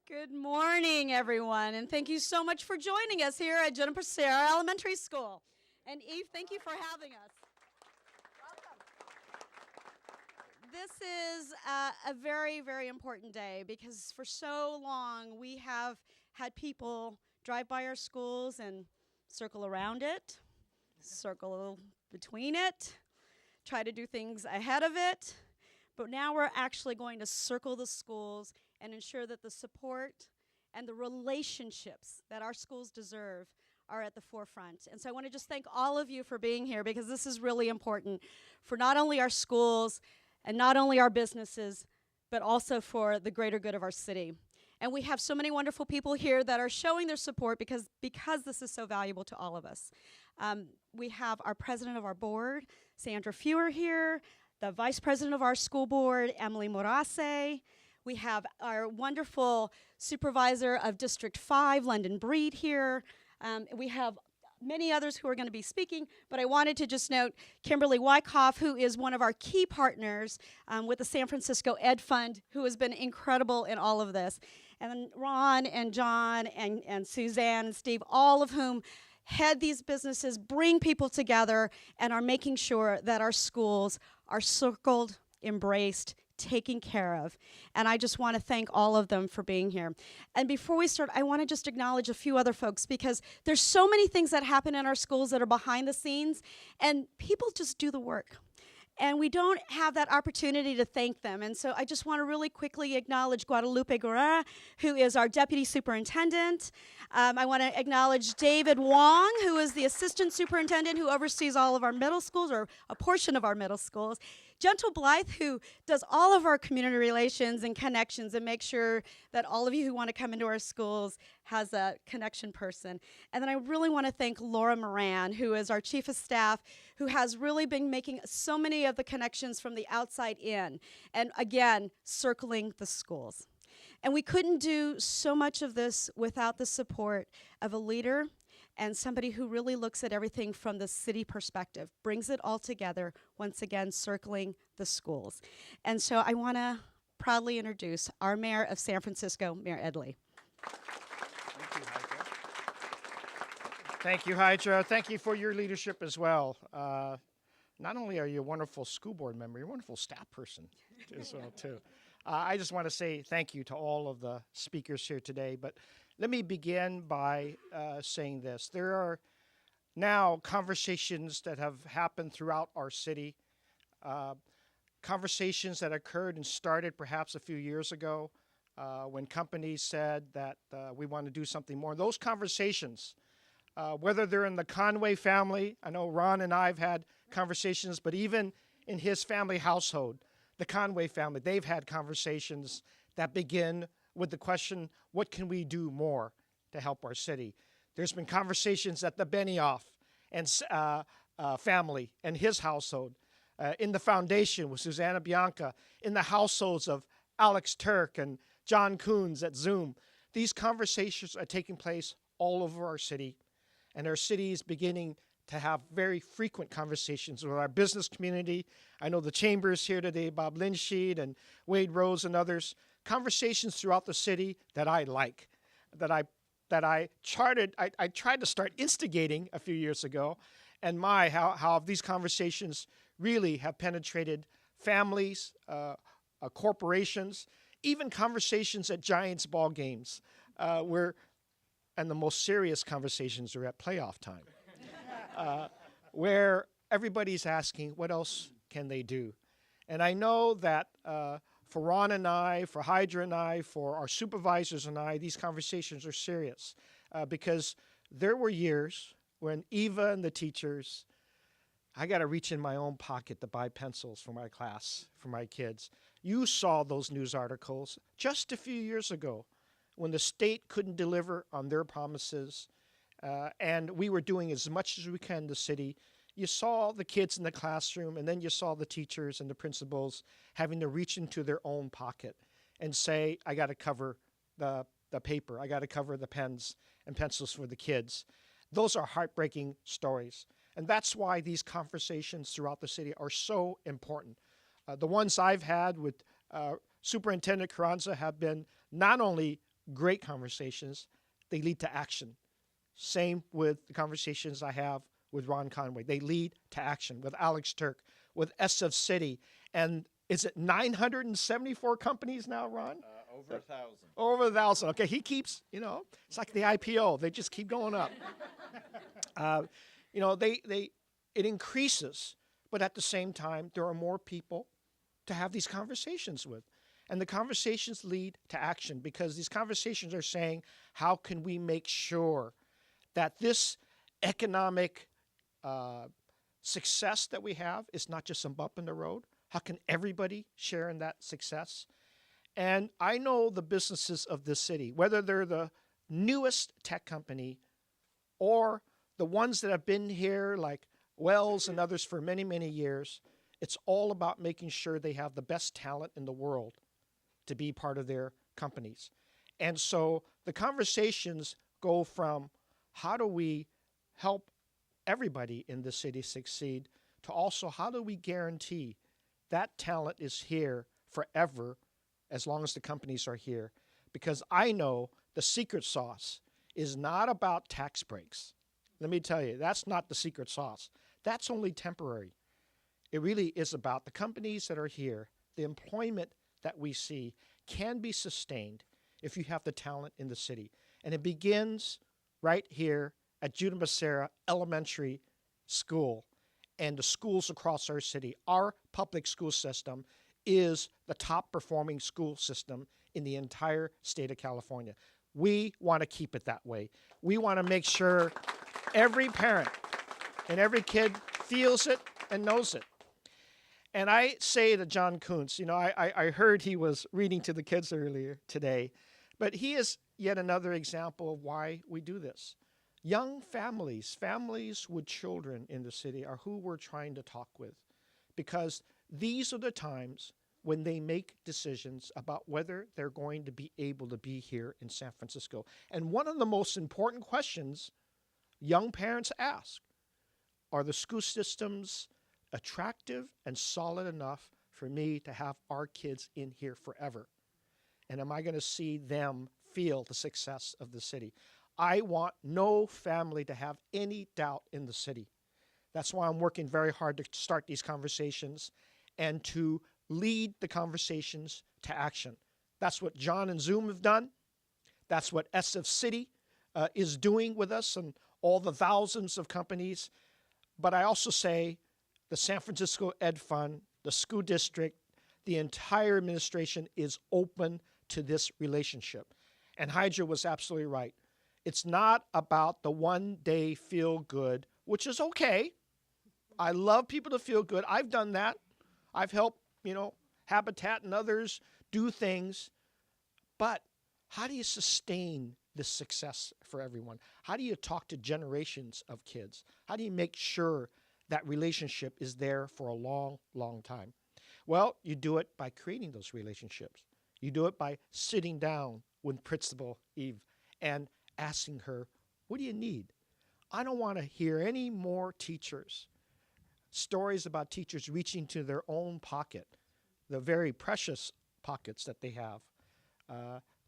Good morning, everyone, and thank you so much for joining us here at Juniper Serra Elementary School. And Eve, thank you for having us. This is a very, very important day because for so long we have had people drive by our schools and circle around it, circle between it, try to do things ahead of it. But now we're actually going to circle the schools and ensure that the support and the relationships that our schools deserve are at the forefront. And so I want to just thank all of you for being here because this is really important for not only our schools and not only our businesses, but also for the greater good of our city. And we have so many wonderful people here that are showing their support because this is so valuable to all of us. We have our president of our board, Sandra Fewer, here, the vice president of our school board, Emily Morase. We have our wonderful supervisor of District 5, London Breed, here. We have many others who are going to be speaking, but I wanted to just note Kimberly Wyckoff, who is one of our key partners with the San Francisco Ed Fund, who has been incredible in all of this. And then Ron and John and Suzanne and Steve, all of whom head these businesses, bring people together, and are making sure that our schools are circled, embraced, taken care of. And I just want to thank all of them for being here. And before we start, I want to just acknowledge a few other folks because there's so many things that happen in our schools that are behind the scenes, and people just do the work. And we don't have that opportunity to thank them. And so I just want to really quickly acknowledge Guadalupe Guerra, who is our deputy superintendent. I want to acknowledge David Wong, who is the assistant superintendent who oversees all of our middle schools, or a portion of our middle schools. Gentle Blythe, who does all of our community relations and connections and makes sure that all of you who want to come into our schools has a connection person. And then I really want to thank Laura Moran, who is our chief of staff, who has really been making so many of the connections from the outside in. And again, circling the schools. And we couldn't do so much of this without the support of a leader and somebody who really looks at everything from the city perspective, brings it all together, once again, circling the schools. And so I want to proudly introduce our mayor of San Francisco, Mayor Ed Lee. Thank you, Hydra. Thank you for your leadership as well. Not only are you a wonderful school board member, you're a wonderful staff person as well, too. I just want to say thank you to all of the speakers here today, but let me begin by saying this. There are now conversations that have happened throughout our city, conversations that occurred and started perhaps a few years ago when companies said that we want to do something more. Those conversations, whether they're in the Conway family, I know Ron and I have had conversations, but even in his family household, the Conway family, they've had conversations that begin with the question, what can we do more to help our city? There's been conversations at the Benioff and family and his household, in the foundation with Susanna Bianca, in the households of Alex Turk and John Coons at Zoom. These conversations are taking place all over our city, and our city is beginning to have very frequent conversations with our business community. I know the chambers here today, Bob Linsheed and Wade Rose and others, conversations throughout the city that I like, that I tried to start instigating a few years ago, and how these conversations really have penetrated families, corporations, even conversations at Giants ball games, and the most serious conversations are at playoff time, where everybody's asking, what else can they do? And I know that for Ron and I, for Hydra and I, for our supervisors and I, these conversations are serious because there were years when Eva and the teachers, I got to reach in my own pocket to buy pencils for my class, for my kids. You saw those news articles just a few years ago when the state couldn't deliver on their promises and we were doing as much as we can in the city. You saw the kids in the classroom, and then you saw the teachers and the principals having to reach into their own pocket and say, I got to cover the paper. I got to cover the pens and pencils for the kids. Those are heartbreaking stories. And that's why these conversations throughout the city are so important. The ones I've had with Superintendent Carranza have been not only great conversations, they lead to action. Same with the conversations I have with Ron Conway. They lead to action with Alex Turk, with SF.citi. And is it 974 companies now, Ron? Over 1,000. Over 1,000. Okay, he keeps, it's like the IPO. They just keep going up. It increases, but at the same time, there are more people to have these conversations with. And the conversations lead to action because these conversations are saying, how can we make sure that this economic success that we have is not just some bump in the road? How can everybody share in that success? And I know the businesses of this city, whether they're the newest tech company or the ones that have been here like Wells and others for many, many years, it's all about making sure they have the best talent in the world to be part of their companies. And so the conversations go from how do we help everybody in the city succeed to also how do we guarantee that talent is here forever as long as the companies are here. Because I know the secret sauce is not about tax breaks. Let me tell you, that's not the secret sauce. That's only temporary. It really is about the companies that are here, the employment that we see can be sustained if you have the talent in the city. And it begins right here at Judah Becerra Elementary School and the schools across our city. Our public school system is the top performing school system in the entire state of California. We want to keep it that way. We want to make sure every parent and every kid feels it and knows it. And I say to John Kuntz, I heard he was reading to the kids earlier today, but he is yet another example of why we do this. Young families with children in the city are who we're trying to talk with because these are the times when they make decisions about whether they're going to be able to be here in San Francisco. And one of the most important questions young parents ask, are the school systems attractive and solid enough for me to have our kids in here forever? And am I going to see them feel the success of the city? I want no family to have any doubt in the city. That's why I'm working very hard to start these conversations and to lead the conversations to action. That's what John and Zoom have done. That's what SF.citi is doing with us and all the thousands of companies. But I also say the San Francisco Ed Fund, the school district, the entire administration is open to this relationship. And Hydra was absolutely right. It's not about the one-day feel-good, which is okay. I love people to feel good. I've done that. I've helped, Habitat and others do things. But how do you sustain this success for everyone? How do you talk to generations of kids? How do you make sure that relationship is there for a long, long time? Well, you do it by creating those relationships. You do it by sitting down with Principal Eve and asking her, what do you need? I don't want to hear any more stories about teachers reaching to their own pocket, the very precious pockets that they have,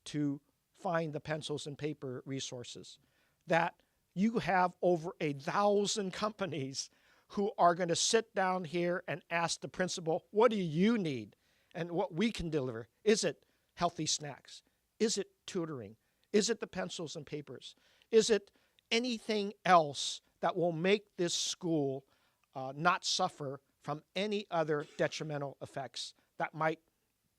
to find the pencils and paper resources. That you have over 1,000 companies who are going to sit down here and ask the principal, what do you need? And what we can deliver. Is it healthy snacks? Is it tutoring? Is it the pencils and papers? Is it anything else that will make this school not suffer from any other detrimental effects that might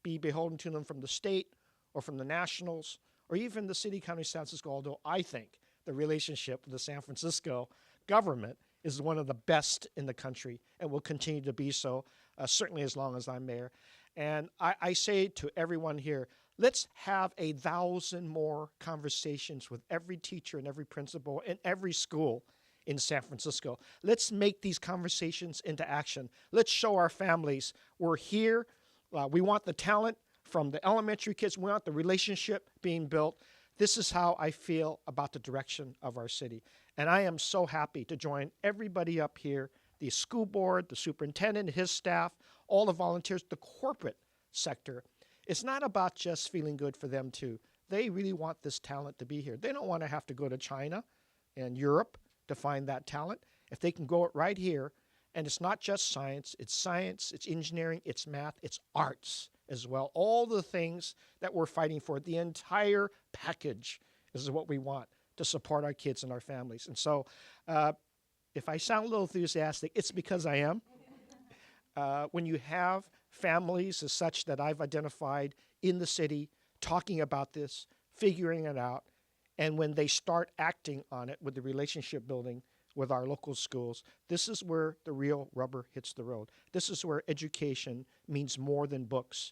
be beholden to them from the state or from the nationals or even the city, county, San Francisco, although I think the relationship with the San Francisco government is one of the best in the country and will continue to be so, certainly as long as I'm mayor. And I say to everyone here, let's have 1,000 more conversations with every teacher and every principal in every school in San Francisco. Let's make these conversations into action. Let's show our families we're here. We want the talent from the elementary kids. We want the relationship being built. This is how I feel about the direction of our city. And I am so happy to join everybody up here, the school board, the superintendent, his staff, all the volunteers, the corporate sector. It's not about just feeling good for them too. they really want this talent to be here. They don't want to have to go to China and Europe to find that talent. If they can go it right here, and it's not just science, it's engineering, it's math, it's arts as well. All the things that we're fighting for, the entire package is what we want to support our kids and our families. And so if I sound a little enthusiastic, it's because I am. When you have families as such that I've identified in the city talking about this, figuring it out, and when they start acting on it with the relationship building with our local schools, this is where the real rubber hits the road. This is where education means more than books,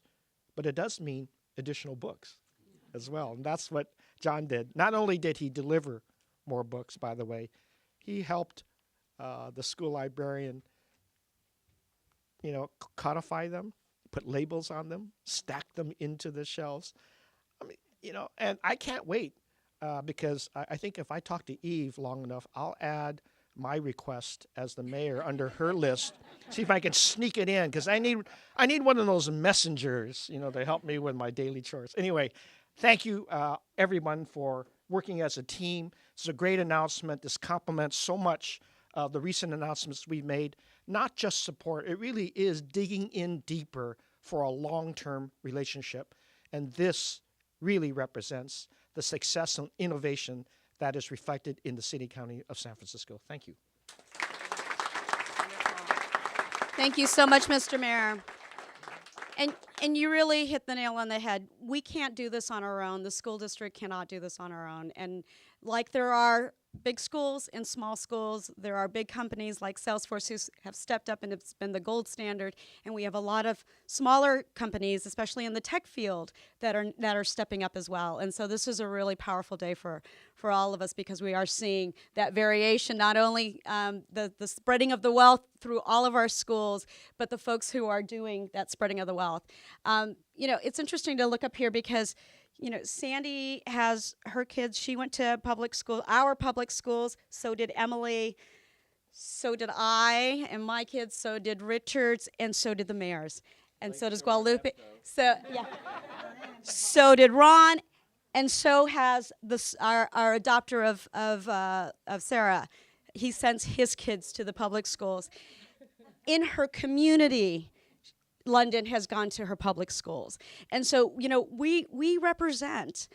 but it does mean additional books as well. And that's what John did. Not only did he deliver more books, by the way, he helped the school librarian, codify them, put labels on them, stack them into the shelves. I mean, and I can't wait because I think if I talk to Eve long enough, I'll add my request as the mayor under her list. See if I can sneak it in, because I need one of those messengers, to help me with my daily chores. Anyway, thank you, everyone, for working as a team. It's a great announcement. This complements so much of the recent announcements we've made. Not just support, it really is digging in deeper for a long-term relationship. And this really represents the success and innovation that is reflected in the City County of San Francisco. Thank you. Thank you so much, Mr. Mayor. And you really hit the nail on the head. We can't do this on our own. The school district cannot do this on our own. And like there are big schools and small schools, there are big companies like Salesforce who have stepped up and it's been the gold standard. And we have a lot of smaller companies, especially in the tech field, that are stepping up as well. And so this is a really powerful day for all of us, because we are seeing that variation, not only the spreading of the wealth through all of our schools, but the folks who are doing that spreading of the wealth. It's interesting to look up here because Sandy has her kids. She went to public school, our public schools. So did Emily. So did I, and my kids. So did Richards, and so did the mayors, and so does Guadalupe. So yeah. So did Ron, and so has our adopter of Sarah. He sends his kids to the public schools. In her community, London has gone to her public schools. And so, we represent,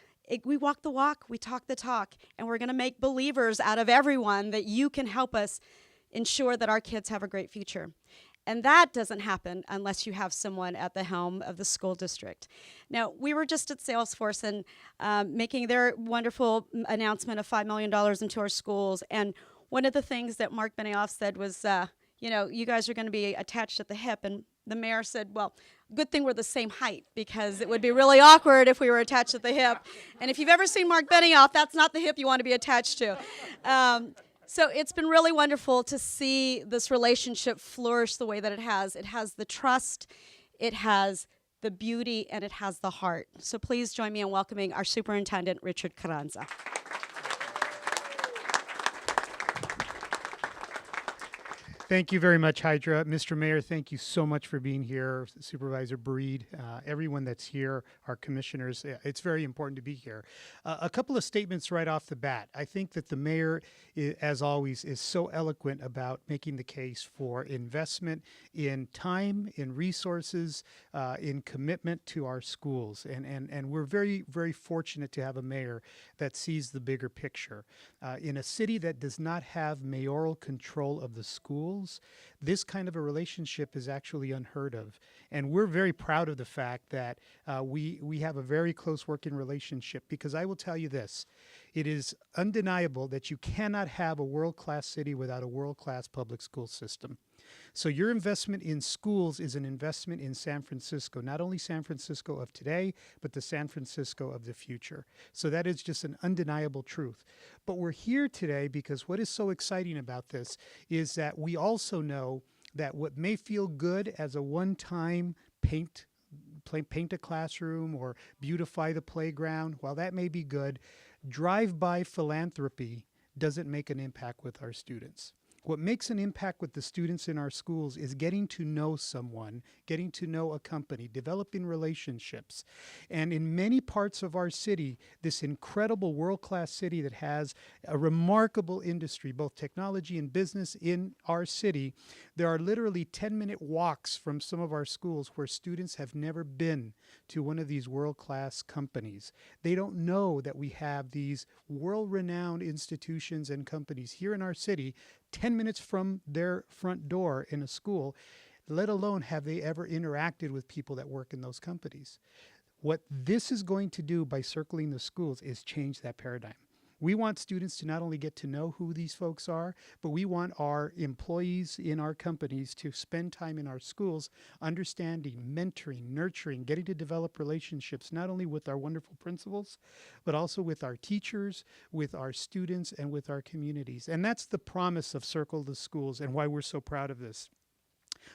we walk the walk, we talk the talk, and we're going to make believers out of everyone that you can help us ensure that our kids have a great future. And that doesn't happen unless you have someone at the helm of the school district. Now, we were just at Salesforce and making their wonderful announcement of $5 million into our schools. And one of the things that Mark Benioff said was, you guys are going to be attached at the hip. And the mayor said, well, good thing we're the same height, because it would be really awkward if we were attached at the hip. And if you've ever seen Mark Benioff, that's not the hip you want to be attached to. So it's been really wonderful to see this relationship flourish the way that it has. It has the trust, it has the beauty, and it has the heart. So please join me in welcoming our superintendent, Richard Carranza. Thank you very much, Hydra. Mr. Mayor, thank you so much for being here. Supervisor Breed, everyone that's here, our commissioners, it's very important to be here. A couple of statements right off the bat. I think that the mayor, as always, is so eloquent about making the case for investment in time, in resources, in commitment to our schools. And we're very, very fortunate to have a mayor that sees the bigger picture. In a city that does not have mayoral control of the schools, this kind of a relationship is actually unheard of. And we're very proud of the fact that we have a very close working relationship, because I will tell you this, it is undeniable that you cannot have a world-class city without a world-class public school system. So your investment in schools is an investment in San Francisco, not only San Francisco of today, but the San Francisco of the future. So that is just an undeniable truth. But we're here today because what is so exciting about this is that we also know that what may feel good as a one-time paint a classroom or beautify the playground, while that may be good, drive-by philanthropy doesn't make an impact with our students. What makes an impact with the students in our schools is getting to know someone, getting to know a company, developing relationships. And in many parts of our city, this incredible world-class city that has a remarkable industry, both technology and business in our city, there are literally 10-minute walks from some of our schools where students have never been to one of these world-class companies. They don't know that we have these world-renowned institutions and companies here in our city 10 minutes from their front door in a school, let alone have they ever interacted with people that work in those companies. What this is going to do by circling the schools is change that paradigm. We want students to not only get to know who these folks are, but we want our employees in our companies to spend time in our schools understanding, mentoring, nurturing, getting to develop relationships, not only with our wonderful principals, but also with our teachers, with our students, and with our communities. And that's the promise of Circle the Schools and why we're so proud of this.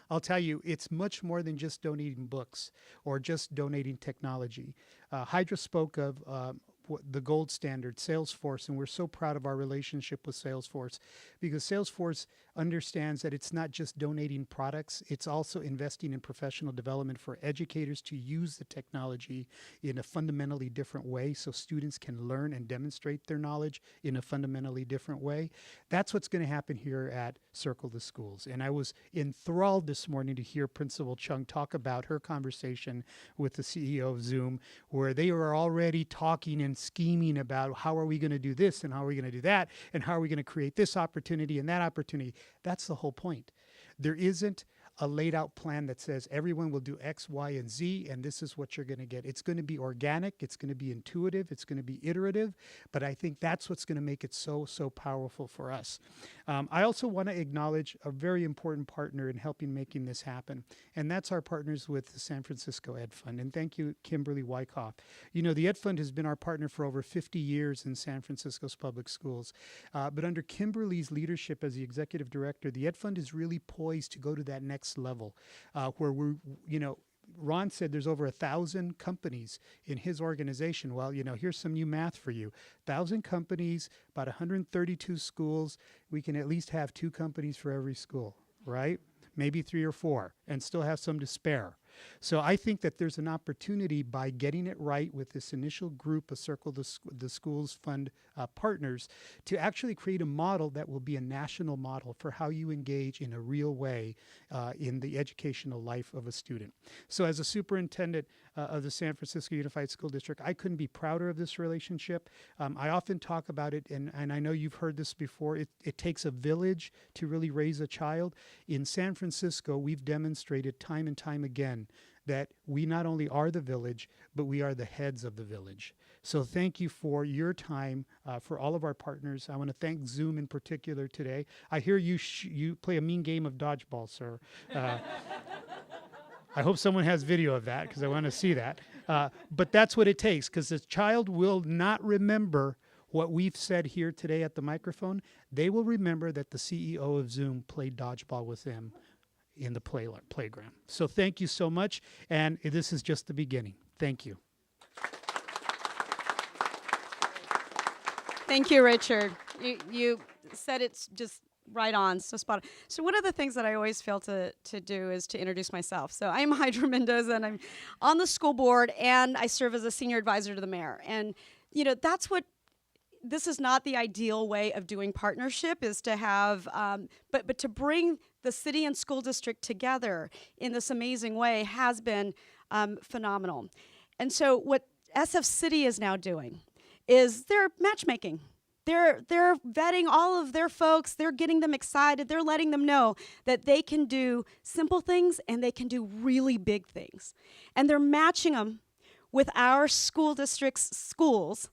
I'll tell you, it's much more than just donating books or just donating technology. Hydra spoke of the gold standard, Salesforce, and we're so proud of our relationship with Salesforce because Salesforce understands that it's not just donating products, it's also investing in professional development for educators to use the technology in a fundamentally different way so students can learn and demonstrate their knowledge in a fundamentally different way. That's what's going to happen here at Circle the Schools. And I was enthralled this morning to hear Principal Chung talk about her conversation with the CEO of Zoom, where they were already talking and scheming about how are we going to do this and how are we going to do that and how are we going to create this opportunity and that opportunity. That's the whole point. There isn't a laid out plan that says everyone will do X, Y, and Z, and this is what you're going to get. It's going to be organic. It's going to be intuitive. It's going to be iterative. But I think that's what's going to make it so, so powerful for us. I also want to acknowledge a very important partner in helping making this happen, and that's our partners with the San Francisco Ed Fund. And thank you, Kimberly Wyckoff. You know, the Ed Fund has been our partner for over 50 years in San Francisco's public schools. But under Kimberly's leadership as the executive director, the Ed Fund is really poised to go to that next level where we're, you know, Ron said there's over 1,000 companies in his organization. Well, you know, here's some new math for you. 1,000 companies, about 132 schools. We can at least have 2 companies for every school, right? Maybe 3 or 4, and still have some to spare. So I think that there's an opportunity by getting it right with this initial group of Circle the Schools Fund partners to actually create a model that will be a national model for how you engage in a real way in the educational life of a student. So as a superintendent of the San Francisco Unified School District, I couldn't be prouder of this relationship. I often talk about it, and I know you've heard this before, it takes a village to really raise a child. In San Francisco, we've demonstrated time and time again that we not only are the village, but we are the heads of the village. So thank you for your time, for all of our partners. I want to thank Zoom in particular today. I hear you play a mean game of dodgeball, sir. I hope someone has video of that because I want to see that. But that's what it takes, because the child will not remember what we've said here today at the microphone. They will remember that the CEO of Zoom played dodgeball with them in the playground. So thank you so much, and this is just the beginning. Thank you. Thank you, Richard. You said it's just right on, so spot on. So one of the things that I always fail to do is to introduce myself. So I'm Hydra Mendoza, and I'm on the school board, and I serve as a senior advisor to the mayor. And, you know, that's what this is not the ideal way of doing partnership, is to have, but to bring the city and school district together in this amazing way has been phenomenal. And so what SF.citi is now doing is they're matchmaking. They're vetting all of their folks. They're getting them excited. They're letting them know that they can do simple things and they can do really big things. And they're matching them with our school district's schools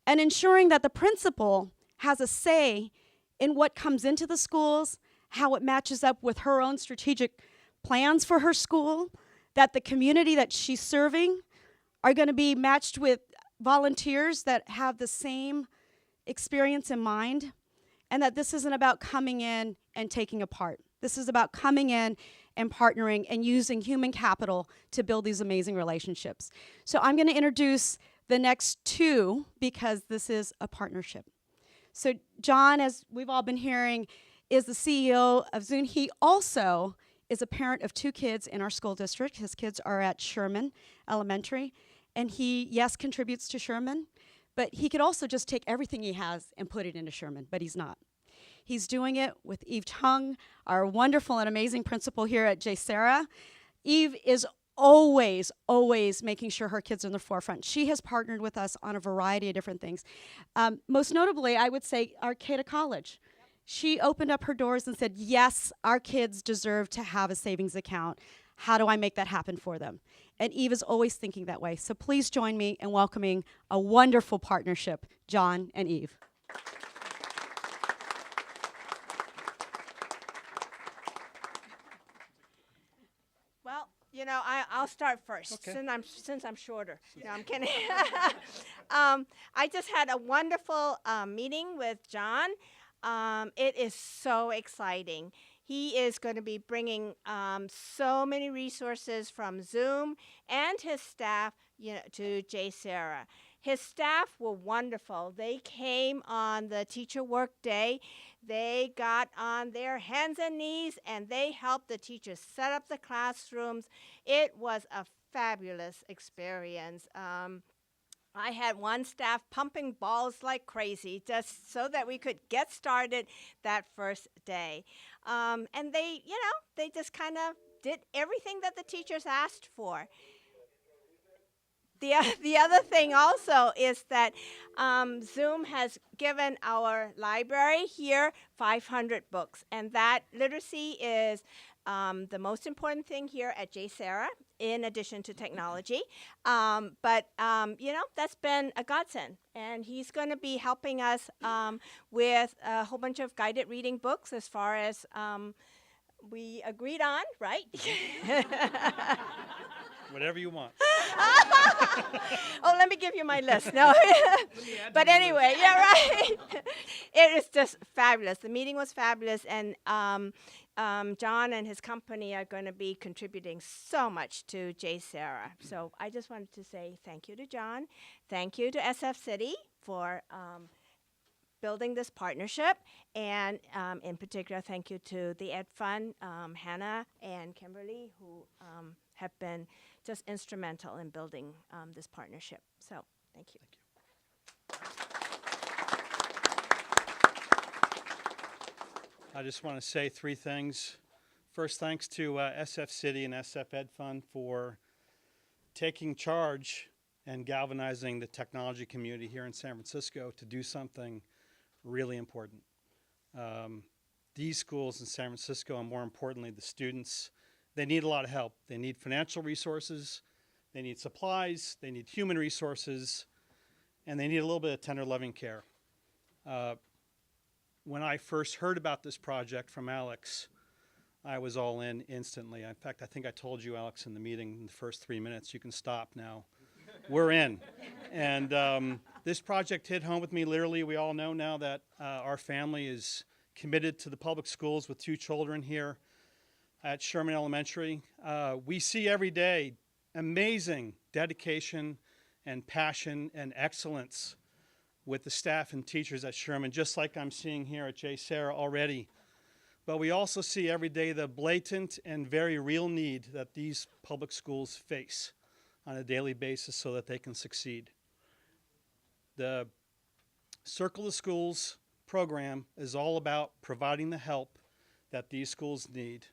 and ensuring that the principal has a say in what comes into the schools, how it matches up with her own strategic plans for her school, that the community that she's serving are going to be matched with volunteers that have the same experience in mind, and that this isn't about coming in and taking a part. This is about coming in and partnering and using human capital to build these amazing relationships. So I'm going to introduce the next 2 because this is a partnership. So John, as we've all been hearing, is the CEO of Zoom. He also is a parent of 2 kids in our school district. His kids are at Sherman Elementary, and he, yes, contributes to Sherman, but he could also just take everything he has and put it into Sherman, but he's not. He's doing it with Eve Chung, our wonderful and amazing principal here at JSerra. Eve is always making sure her kids are in the forefront. She has partnered with us on a variety of different things. Most notably, I would say Arcata College. She opened up her doors and said, yes, our kids deserve to have a savings account. How do I make that happen for them? And Eve is always thinking that way. So please join me in welcoming a wonderful partnership, John and Eve. Well, I'll start first, Okay. since I'm shorter. No, I'm kidding. I just had a wonderful meeting with John. It is so exciting. He is going to be bringing so many resources from Zoom and his staff, to JSerra. His staff were wonderful. They came on the teacher work day. They got on their hands and knees, and they helped the teachers set up the classrooms. It was a fabulous experience. I had one staff pumping balls like crazy just so that we could get started that first day. And they just kind of did everything that the teachers asked for. The other thing also is that Zoom has given our library here 500 books, and that literacy is the most important thing here at JSerra, in addition to technology. But that's been a godsend, and he's going to be helping us with a whole bunch of guided reading books, as far as we agreed on, right? Whatever you want. Oh, let me give you my list. No, but anyway, yeah, right. It is just fabulous. The meeting was fabulous, and John and his company are going to be contributing so much to JSerra. So I just wanted to say thank you to John, thank you to SF.citi for building this partnership, and in particular, thank you to the Ed Fund, Hannah and Kimberly, who have been just instrumental in building this partnership. So, thank you. I just want to say 3 things. First, thanks to SF.citi and SF Ed Fund for taking charge and galvanizing the technology community here in San Francisco to do something really important. These schools in San Francisco, and more importantly, the students, they need a lot of help. They need financial resources, they need supplies, they need human resources, and they need a little bit of tender, loving care. When I first heard about this project from Alex, I was all in instantly. In fact, I think I told you, Alex, in the meeting in the first 3 minutes, you can stop now. We're in. And this project hit home with me literally. We all know now that our family is committed to the public schools with 2 children here at Sherman Elementary. We see every day amazing dedication and passion and excellence with the staff and teachers at Sherman, just like I'm seeing here at JSerra already. But we also see every day the blatant and very real need that these public schools face on a daily basis so that they can succeed. The Circle the Schools program is all about providing the help that these schools need.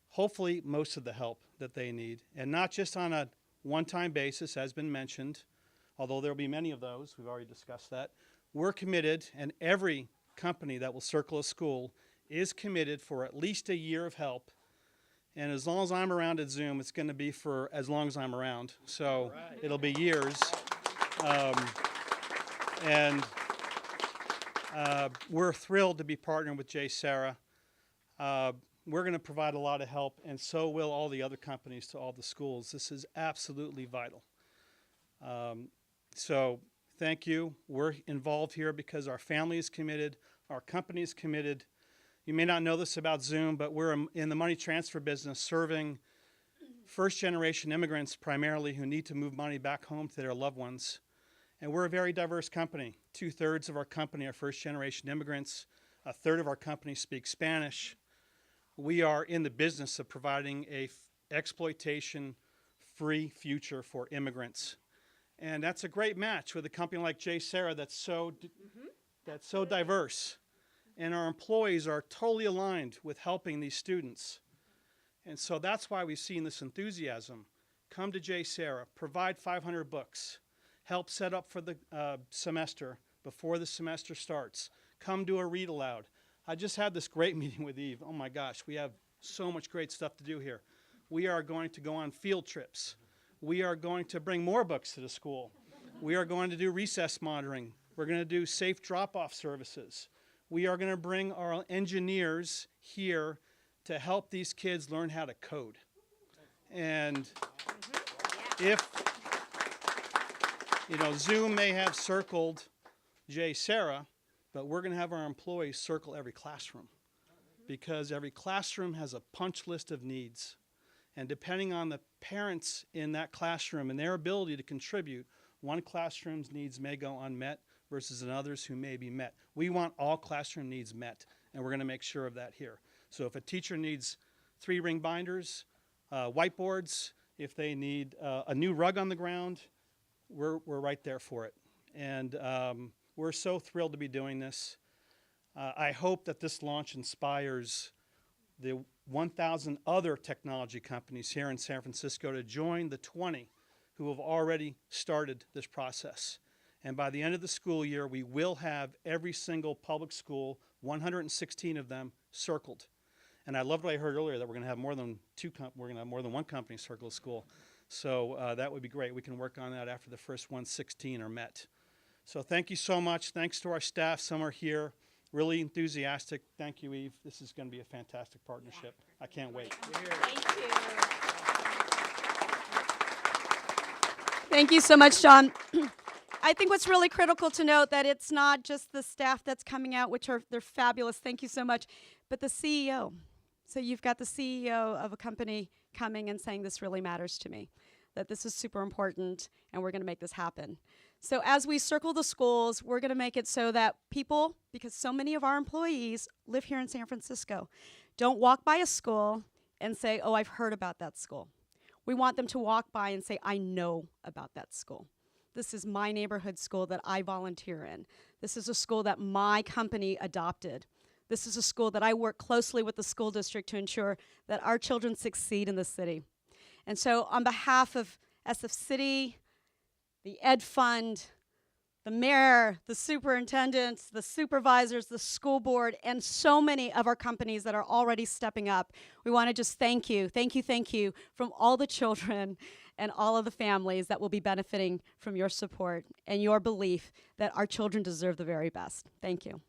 Hopefully most of the help that they need, and not just on a one-time basis, as been mentioned, although there will be many of those, we've already discussed that. We're committed, and every company that will circle a school is committed for at least a year of help. And as long as I'm around at Zoom, it's going to be for as long as I'm around. So it'll be years. We're thrilled to be partnering with JSerra. We're going to provide a lot of help, and so will all the other companies to all the schools. This is absolutely vital. So thank you. We're involved here because our family is committed, our company is committed. You may not know this about Zoom, but we're in the money transfer business serving first-generation immigrants primarily who need to move money back home to their loved ones. And we're a very diverse company. 2/3 of our company are first-generation immigrants. A third of our company speaks Spanish. We are in the business of providing a exploitation-free future for immigrants. And that's a great match with a company like J. Sarah that's so diverse. And our employees are totally aligned with helping these students. And so that's why we've seen this enthusiasm. Come to J. Sarah, provide 500 books, help set up for the semester before the semester starts. Come do a read aloud. I just had this great meeting with Eve. Oh my gosh, we have so much great stuff to do here. We are going to go on field trips. We are going to bring more books to the school. We are going to do recess monitoring. We're going to do safe drop-off services. We are going to bring our engineers here to help these kids learn how to code. And if, Zoom may have circled J. Sarah, but we're going to have our employees circle every classroom, because every classroom has a punch list of needs. And depending on the parents in that classroom and their ability to contribute, one classroom's needs may go unmet versus another's who may be met. We want all classroom needs met, and we're going to make sure of that here. So if a teacher needs 3-ring binders, whiteboards, if they need a new rug on the ground, we're right there for it. And we're so thrilled to be doing this. I hope that this launch inspires the 1,000 other technology companies here in San Francisco to join the 20 who have already started this process. And by the end of the school year, we will have every single public school, 116 of them, circled. And I loved what I heard earlier that we're going to have more than one company circle a school. So that would be great. We can work on that after the first 116 are met. So thank you so much. Thanks to our staff. Some are here, really enthusiastic. Thank you, Eve. This is going to be a fantastic partnership. I can't wait. Thank you. Thank you so much, John. I think what's really critical to note that it's not just the staff that's coming out, they're fabulous. Thank you so much, but the CEO. So you've got the CEO of a company coming and saying this really matters to me, that this is super important, and we're going to make this happen. So as we circle the schools, we're going to make it so that people, because so many of our employees live here in San Francisco, don't walk by a school and say, oh, I've heard about that school. We want them to walk by and say, I know about that school. This is my neighborhood school that I volunteer in. This is a school that my company adopted. This is a school that I work closely with the school district to ensure that our children succeed in the city. And so on behalf of SF.citi, the Ed Fund, the mayor, the superintendents, the supervisors, the school board, and so many of our companies that are already stepping up, we want to just thank you from all the children and all of the families that will be benefiting from your support and your belief that our children deserve the very best. Thank you.